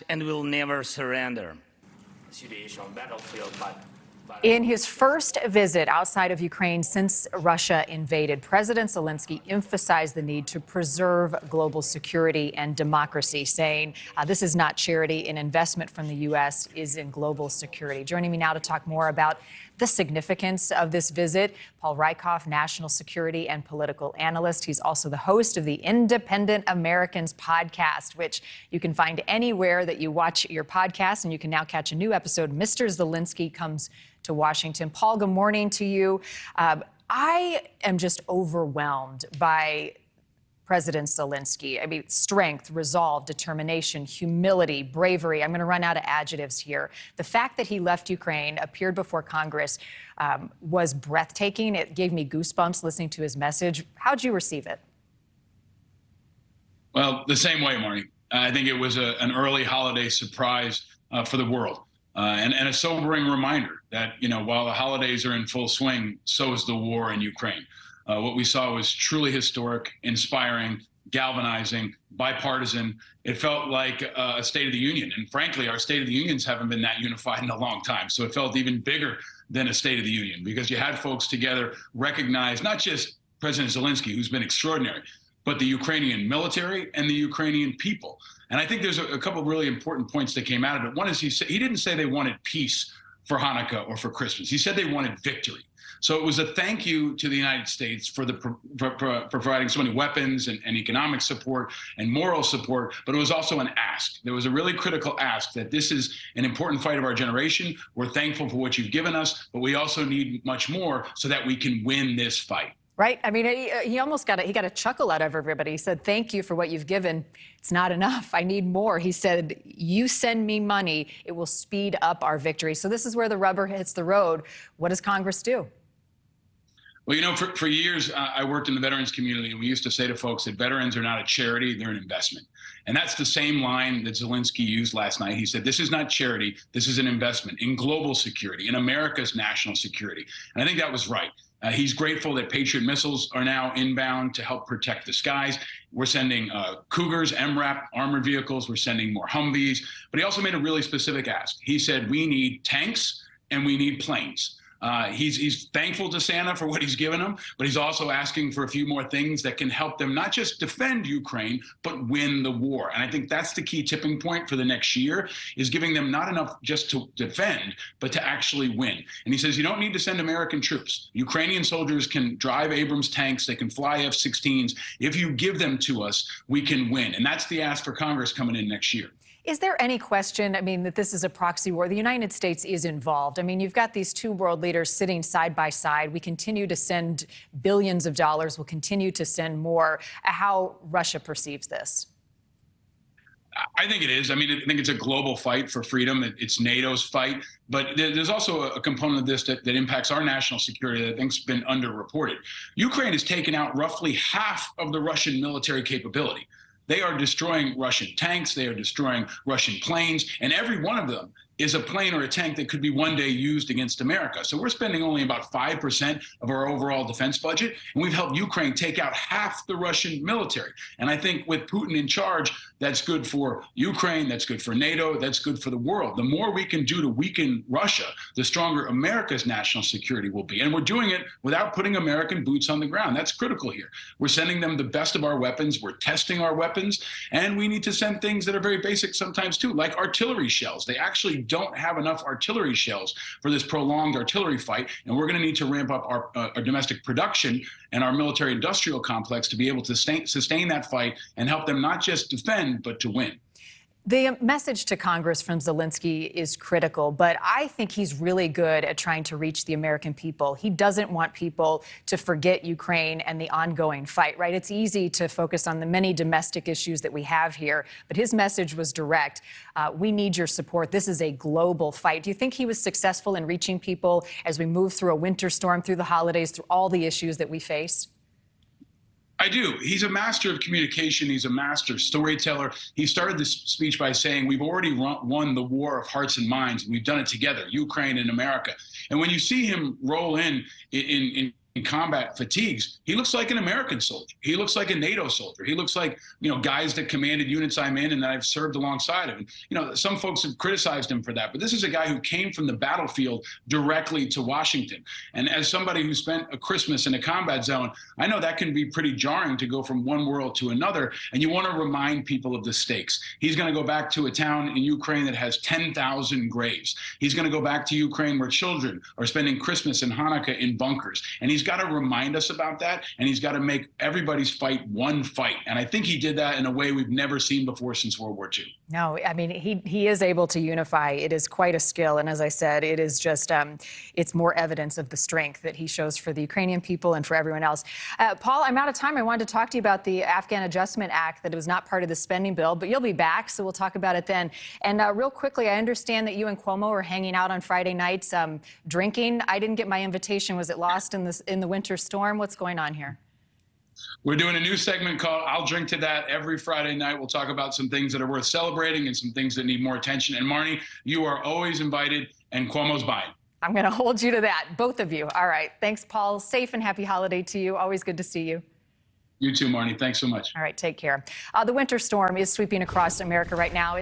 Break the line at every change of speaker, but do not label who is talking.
and will never surrender.
Situation on battlefield, but
in his first visit outside of Ukraine since Russia invaded, President Zelensky emphasized the need to preserve global security and democracy, saying this is not charity. An investment from the U.S. is in global security. Joining me now to talk more about the significance of this visit, Paul Rieckhoff, national security and political analyst. He's also the host of the Independent Americans podcast, which you can find anywhere that you watch your podcast, and you can now catch a new episode. Mr. Zelensky comes to Washington. Paul, good morning to you. I am just overwhelmed by President Zelensky. I mean, strength, resolve, determination, humility, bravery. I'm going to run out of adjectives here. The fact that he left Ukraine, appeared before Congress, was breathtaking. It gave me goosebumps listening to his message. How'd you receive it?
Well, the same way, Marni. I think it was an early holiday surprise for the world. And a sobering reminder that, while the holidays are in full swing, so is the war in Ukraine. What we saw was truly historic, inspiring, galvanizing, bipartisan. It felt like a State of the Union. And frankly, our State of the Unions haven't been that unified in a long time. So it felt even bigger than a State of the Union because you had folks together recognize not just President Zelensky, who's been extraordinary, but the Ukrainian military and the Ukrainian people. And I think there's a couple of really important points that came out of it. One is he didn't say they wanted peace for Hanukkah or for Christmas. He said they wanted victory. So it was a thank you to the United States for providing so many weapons and economic support and moral support, but it was also an ask. There was a really critical ask that this is an important fight of our generation. We're thankful for what you've given us, but we also need much more so that we can win this fight.
Right. I mean, he almost got a chuckle out of everybody. He said, thank you for what you've given. It's not enough. I need more. He said, you send me money, it will speed up our victory. So this is where the rubber hits the road. What does Congress do?
Well, for years, I worked in the veterans community, and we used to say to folks that veterans are not a charity, they're an investment. And that's the same line that Zelensky used last night. He said, this is not charity, this is an investment in global security, in America's national security. And I think that was right. He's grateful that Patriot missiles are now inbound to help protect the skies. We're sending Cougars, MRAP, armored vehicles. We're sending more Humvees. But he also made a really specific ask. He said, we need tanks and we need planes. He's thankful to Santa for what he's given him, but he's also asking for a few more things that can help them not just defend Ukraine, but win the war. And I think that's the key tipping point for the next year, is giving them not enough just to defend, but to actually win. And he says, you don't need to send American troops. Ukrainian soldiers can drive Abrams tanks. They can fly F-16s. If you give them to us, we can win. And that's the ask for Congress coming in next year.
Is there any question, I mean, that this is a proxy war? The United States is involved. I mean, you've got these two world leaders sitting side by side. We continue to send billions of dollars. We'll continue to send more. How Russia perceives this?
I think it is. I mean, I think it's a global fight for freedom. It's NATO's fight. But there's also a component of this that impacts our national security that I think's been underreported. Ukraine has taken out roughly half of the Russian military capability. They are destroying Russian tanks, they are destroying Russian planes, and every one of them is a plane or a tank that could be one day used against America. So we're spending only about 5% of our overall defense budget, and we've helped Ukraine take out half the Russian military. And I think with Putin in charge, that's good for Ukraine, that's good for NATO, that's good for the world. The more we can do to weaken Russia, the stronger America's national security will be. And we're doing it without putting American boots on the ground. That's critical here. We're sending them the best of our weapons, we're testing our weapons, and we need to send things that are very basic sometimes too, like artillery shells. They actually don't have enough artillery shells for this prolonged artillery fight, and we're going to need to ramp up our domestic production and our military industrial complex to be able to sustain that fight and help them not just defend, but to win.
The message to Congress from Zelensky is critical, but I think he's really good at trying to reach the American people. He doesn't want people to forget Ukraine and the ongoing fight, right? It's easy to focus on the many domestic issues that we have here, but his message was direct. We need your support. This is a global fight. Do you think he was successful in reaching people as we move through a winter storm, through the holidays, through all the issues that we face?
I do. He's a master of communication. He's a master storyteller. He started this speech by saying, we've already won the war of hearts and minds, and we've done it together, Ukraine and America. And when you see him roll in combat fatigues, he looks like an American soldier. He looks like a NATO soldier. He looks like, guys that commanded units I'm in and that I've served alongside of. And, some folks have criticized him for that, but this is a guy who came from the battlefield directly to Washington. And as somebody who spent a Christmas in a combat zone, I know that can be pretty jarring to go from one world to another. And you want to remind people of the stakes. He's going to go back to a town in Ukraine that has 10,000 graves. He's going to go back to Ukraine where children are spending Christmas and Hanukkah in bunkers. And he's got to remind us about that, and he's got to make everybody's fight one fight. And I think he did that in a way we've never seen before since World War II.
No, I mean, he is able to unify. It is quite a skill. And as I said, it is just, it's more evidence of the strength that he shows for the Ukrainian people and for everyone else. Paul, I'm out of time. I wanted to talk to you about the Afghan Adjustment Act that was not part of the spending bill, but you'll be back, so we'll talk about it then. And real quickly, I understand that you and Cuomo are hanging out on Friday nights drinking. I didn't get my invitation. Was it lost in the winter storm? What's going on here?
We're doing a new segment called I'll Drink to That every Friday night. We'll talk about some things that are worth celebrating and some things that need more attention. And Marni, you are always invited, and Cuomo's buying. I'm
going to hold you to that, both of you. All right. Thanks, Paul. Safe and happy holiday to you. Always good to see you.
You too, Marni. Thanks so much.
All right. Take care. The winter storm is sweeping across America right now.